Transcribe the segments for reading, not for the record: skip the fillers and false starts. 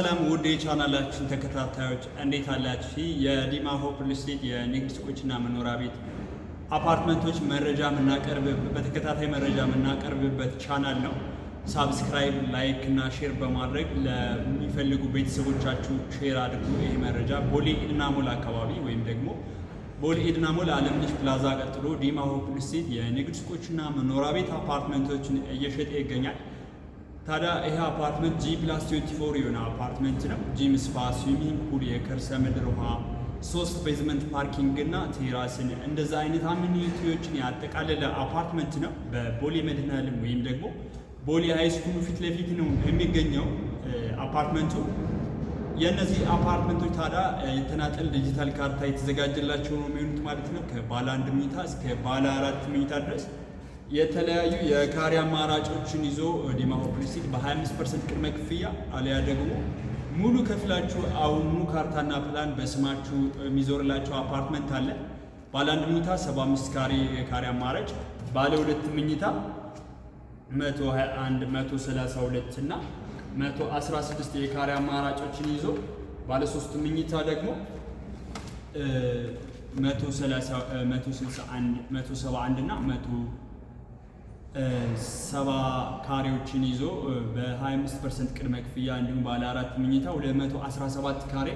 ሰላም ውድ የቻናላችን ተከታታዮች እንዴት አላችሁ? የዲማ ሆፕ ሪል ስቴት የንግድ ሱቆችና መኖሪያ ቤት አፓርትመንቶች መረጃ በተከታታይ መረጃ የምናቀርብበት ቻናል ነው። ሳብስክራይብ፣ ላይክ እና ሼር በማድረግ ለሚፈልጉ ቤተሰቦቻችሁ ሼር አድርጉ። ይህ መረጃ ቦሌ ኤድና ሞል አካባቢ ወይም ደግሞ ቦሌ ኤድና ሞል አለምነሽ ፕላዛ ቀጥሎ ዲማ ሆፕ ሪል ስቴት የንግድ ሱቆችና መኖሪያ ቤት አፓርትመንቶችን እየሸጠ ይገኛል። ታዲያ ይሄ አፓርትመንት G+24 የሆነ አፓርትመንት ነው። ጂም፣ ስፓ፣ ስዊሚንግ ፑል፣ የከርሰ ምድር ውሃ፣ 3 ቤዝመንት ፓርኪንግ እና ቴራስን እንደዛ አይነት አሚኒቲዎችን ያጠቃለለ አፓርትመንት ነው። በቦሌ መድኃኔዓለም ወይም ደግሞ ቦሌ ሃይስኩሉ ፊት ለፊት ነው የሚገኘው አፓርትመንቱ። የእነዚህ አፓርትመንቶች ታዲያ የተናጠል ዲጂታል ካርታ የተዘጋጀላቸው ነው የሚሆኑት ማለት ነው። ከባለ 1 መኝታ እስከ ባለ 4 መኝታ ድረስ የተለያዩ የካሬ አማራጮችን ይዞ ዲማ ሆፕ ሪል ስቴት በ25% ቅድመ ክፍያ አሊያ ደግሞ ሙሉ ከፍላችሁ አሁኑ ካርታና ፕላን በስማችሁ የሚዞርላቸው አፓርትመንት አለ። ባለ 1 መኝታ 75 ካሬ የካሬ አማራጭ፣ ባለ 2 መኝታ 121፣ 132 እና 116 የካሬ አማራጮችን ይዞ ባለ 3 መኝታ ደግሞ 161፣ 171 እና 170 ካሬዎችን ይዞ በ25% ቅድመ ክፍያ እንዲሁም ባለ 4 መኝታ 217 ካሬ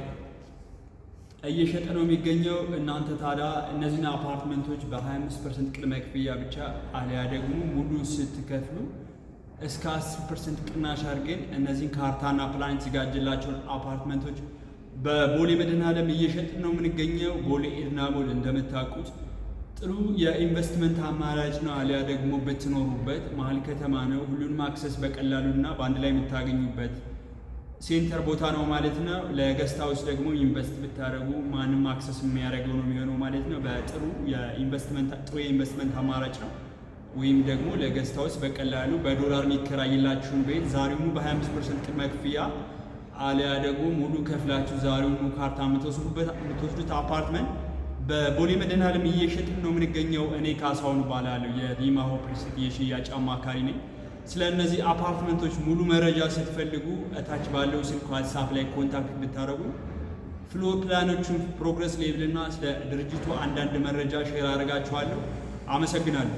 እየሸጠ ነው የሚገኘው። እናንተ ታዲያ እነዚህን አፓርትመንቶች በ25% ቅድመ ክፍያ ብቻ አሊያ ደግሞ ሙሉ ስትከፍሉ እስከ 10% ቅናሽ አድርገን እነዚህን ካርታና ፕላን የተዘጋጀላቸውን አፓርትመንቶች በቦሌ መድኃኔዓለም እየሸጥን ነው የምንገኘው። ቦሌ ኤድና ሞል እንደምታውቁት ጥሩ የኢንቨስትመንት አማራጭ ነው። አሊያ ደግሞ ብትኖሩበት መሀል ከተማ ነው። ሁሉንም አክሰስ በቀላሉና በአንድ ላይ የምታገኙበት ሴንተር ቦታ ነው ማለት ነው። ለገስት ሃውስ ደግሞ ኢንቨስት ብታደርጉ ማንም አክሰስ የሚያደርገው ነው የሚሆነው ማለት ነው። በጥሩ የኢንቨስትመንት አማራጭ ነው። ወይም ደግሞ ለገስት ሃውስ በቀላሉ በዶላር የሚከራይላችሁን ቤት ዛሬውኑ በ25% ቅድመ ክፍያ አሊያ ደግሞ ሙሉ ከፍላችሁ ዛሬውኑ ካርታ የምትወስዱት አፓርትመንት በቦሌ መድኃኔዓለም እየሸጥን ነው የምንገኘው። እኔ ካሳሁን እባላለሁ፣ የዲማ ሆፕ ሪል ስቴት የሽያጭ አማካሪ ነኝ። ስለ እነዚህ አፓርትመንቶች ሙሉ መረጃ ስትፈልጉ እታች ባለው ስልክ ዋትስአፕ ላይ ኮንታክት ብታደርጉ ፍሎር ፕላኖችን፣ ፕሮግረስ ሌብል እና ስለ ድርጅቱ አንዳንድ መረጃ ሼር አደርጋችኋለሁ። አመሰግናለሁ።